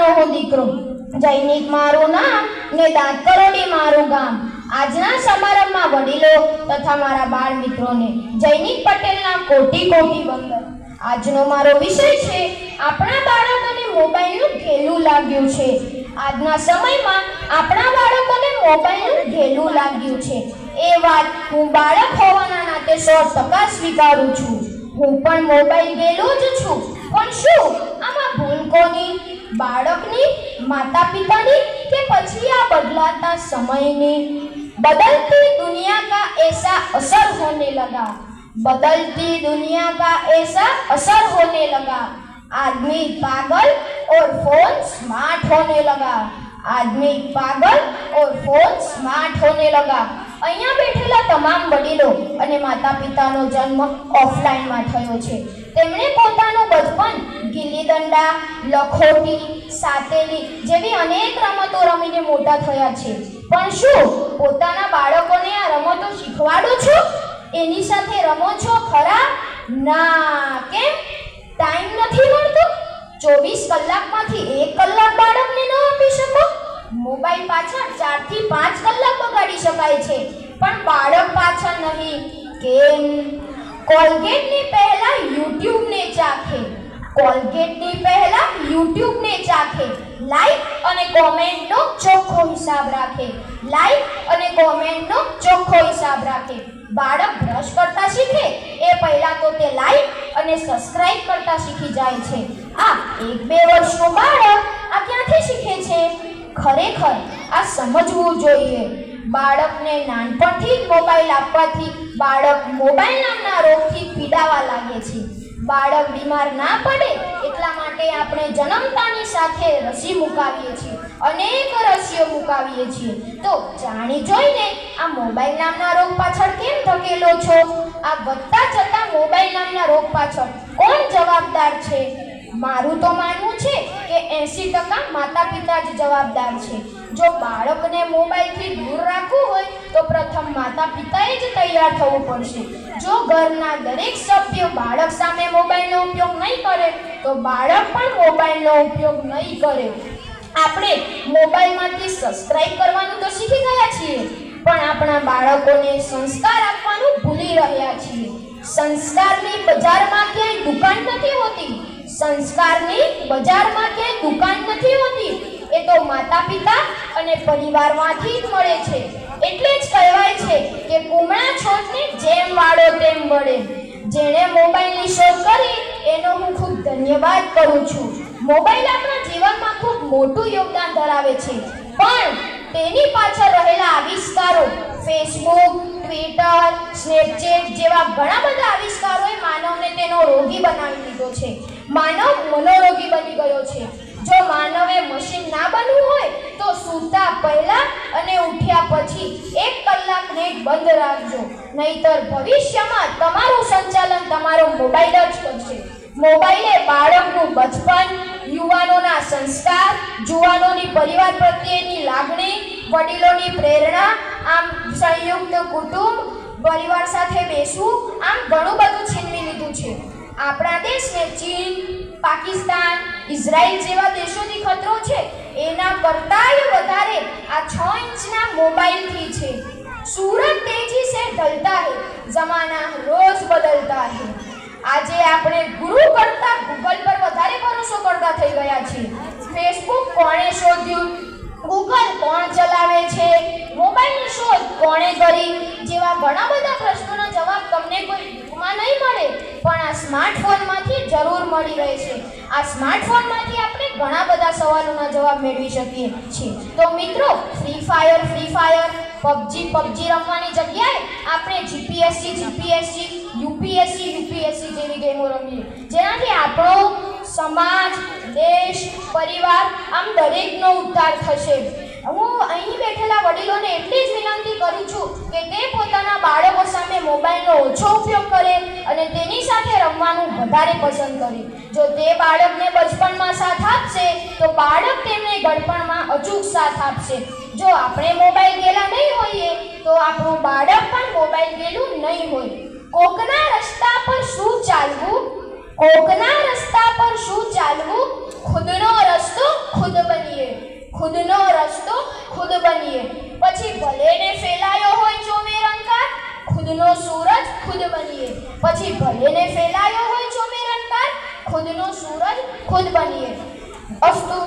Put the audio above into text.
ગામનો હું દીકરો, જૈનિક મારું નામ ને દાંત કરોડી મારું ગામ. આજના સમારંભમાં વડીલો તથા મારા બાળ મિત્રોને જૈનિક પટેલના કોટી કોટી વંદન. આજનો મારો વિષય છે આપણા બાળકોને મોબાઈલનું ઘેલું લાગ્યું છે. આજના સમયમાં આપણા બાળકોને મોબાઈલનું ઘેલું લાગ્યું છે. એ વાત હું બાળક હોવાના નાતે 100% સ્વીકારું છું. હું પણ મોબાઈલ ગેલો જ છું. પણ શું આમાં ભૂલ કોની? બાળકની, માતા પિતાની, કે પછી આ બદલાતા સમયની? बदलती दुनिया का ऐसा असर होने लगा, बदलती दुनिया का ऐसा असर होने लगा. आदमी पागल और फोन स्मार्ट होने लगा, आदमी पागल और फोन स्मार्ट होने लगा. અહીંયા બેઠેલા તમામ વડીલો અને માતા પિતાનો જન્મ ઓફલાઈનમાં થયો છે. તેમણે પોતાનું બચપન ગિલ્લી દંડા, લખોટી, સાતેલી જેવી અનેક રમતો રમીને મોટા થયા છે. પણ શું પોતાના બાળકોને આ રમતો શીખવાડો છો? એની સાથે રમો છો ખરા? ના. કેમ? ટાઈમ નથી મળતો? 24 કલાકમાંથી 1 કલાક બાળકને ન આપી શકો? મોબાઈલ પાછળ 4 થી 5 કલાક બગાડી શકાય છે, પણ બાળક પાછળ નહીં. કેમ? કોલગેટની પહેલા યુટ્યુબને ચાખે, કોલગેટની પહેલા યુટ્યુબને ચાખે. લાઈક અને કોમેન્ટનો ચોખ્ખો હિસાબ રાખે, લાઈક અને કોમેન્ટનો ચોખ્ખો હિસાબ રાખે. બાળક બ્રશ કરતા શીખે એ પહેલા તો તે લાઈક અને સબસ્ક્રાઇબ કરતા શીખી જાય છે. આ 1-2 વર્ષનું બાળક આ ક્યાંથી શીખે છે? ખરેખર આ સમજવું જોઈએ. બાળકને નાનપણથી જ મોબાઈલ આપવાથી બાળક મોબાઈલ નામના રોગથી પીડાવા લાગે છે. બાળક બીમાર ના પડે એટલા માટે આપણે જન્મતાની સાથે રસી મુકાવીએ છીએ, અનેક રસીઓ મુકાવીએ છીએ. તો જાણી જોઈને આ મોબાઈલ નામના રોગ પાછળ કેમ ધકેલો છો? આ વધતા જતા મોબાઈલ નામના રોગ પાછળ કોણ જવાબદાર છે? મારું તો માનવું છે કે 80% માતા પિતા જ જવાબદાર છે. જો બાળકને મોબાઈલથી દૂર રાખવું હોય તો પ્રથમ માતા પિતાએ જ તૈયાર થવું પડશે. જો ઘરના દરેક સભ્યો બાળક સામે મોબાઈલનો ઉપયોગ નહીં કરે તો બાળક પણ મોબાઈલનો ઉપયોગ નહીં કરે. આપણે મોબાઈલમાંથી સબસ્ક્રાઇબ કરવાનું તો શીખી ગયા છીએ, પણ આપણા બાળકોને સંસ્કાર આપવાનું ભૂલી રહ્યા છીએ. સંસ્કારની બજારમાં ક્યાંય દુકાન નથી હોતી, સંસ્કારની બજારમાં ક્યાંય દુકાન નથી હોતી. એ તો માતા પિતા અને પરિવારમાંથી જ મળે છે. એટલે જ કહેવાય છે કે કુમળા છોડને જેમ વાળો તેમ વળે. જેણે મોબાઈલની શોધ કરી એનો હું ખૂબ ધન્યવાદ કરું છું. મોબાઈલ આપણા જીવનમાં ખૂબ મોટું યોગદાન ધરાવે છે, પણ તેની પાછળ રહેલા આવિષ્કારો ફેસબુક, ટ્વિટર, સ્નેપચેટ જેવા ઘણા બધા આવિષ્કારોએ માનવને તેનો રોગી બનાવી દીધો છે. માનવ મનોરોગી બની ગયો છે. જો માનવે મશીન ના બનવું હોય તો સૂતા પહેલા અને ઉઠ્યા પછી 1 કલાક નેટ બંધ રાખજો, નહીતર ભવિષ્યમાં તમારું સંચાલન તમારો મોબાઈલ જ કરશે. મોબાઈલે બાળકનું બચપન, યુવાનોના સંસ્કાર, જુવાનોની પરિવાર પ્રત્યેની લાગણી, વડીલોની પ્રેરણા, આમ સંયુક્ત કુટુંબ, પરિવાર સાથે બેસવું, આમ ઘણું બધું છીનવી લીધું છે. આપણા દેશને ચીન, પાકિસ્તાન, ઇઝરાયલ જેવા દેશોથી ખતરો છે, એના કરતાંય વધારે આ 6 ઇંચના મોબાઈલથી છે. સૂરજ તેજી સે ઢલતા હૈ, જમાના રોજ બદલતા હૈ. આજે આપણે ગુરુ કરતા ગૂગલ પર વધારે ભરોસો કરતા થઈ ગયા છીએ. ફેસબુક કોણે શોધ્યું, ગૂગલ કોણ ચલાવે છે, મોબાઈલની શોધ કોણે કરી જેવા ઘણા બધા પ્રશ્નોના જવાબ તમને કોઈ બુકમાં નહીં મળે, પણ આ સ્માર્ટફોનમાંથી જરૂર મળી રહે છે. આ સ્માર્ટફોનમાંથી આપણે ઘણા બધા સવાલોના જવાબ મેળવી શકીએ છીએ. તો મિત્રો, ફ્રી ફાયર, પબજી રમવાની જગ્યાએ આપણે જીપીએસસી, યુપીએસસી જેવી ગેમો રમીએ, જેનાથી આપણો સમાજ, દેશ, પરિવાર આમ દરેકનો ઉદ્ધાર થશે. હું અહીં બેઠેલા વડીલોને એટલી જ વિનંતી કરું છું કે તે પોતાના બાળકો સામે મોબાઈલનો ઓછો ઉપયોગ કરે અને તેની સાથે રમવાનું વધારે પસંદ કરે. જો તે બાળકને બચપણમાં સાથ આપશે તો બાળક તેમને ઘડપણમાં અચૂક સાથ આપશે. જો આપણે મોબાઈલ ગેલા નહીં હોઈએ તો આપણું બાળક પણ મોબાઈલ ગેલું નહીં હોય. કોકના રસ્તા પર શું ચાલવું, કોકના રસ્તા પર શું ચાલવું, ખુદનો રસ્તો ખુદ ખુદનો રસ્તો ખુદ બનીએ. પછી ભલે ને ફેલાયો હોય ચોમેર અંકાર, ખુદનો સૂરજ ખુદ બનીએ. પછી ભલે ને ફેલાયો હોય ચોમેર અંકાર, ખુદનો સૂરજ ખુદ બનીએ. અસ્તુ.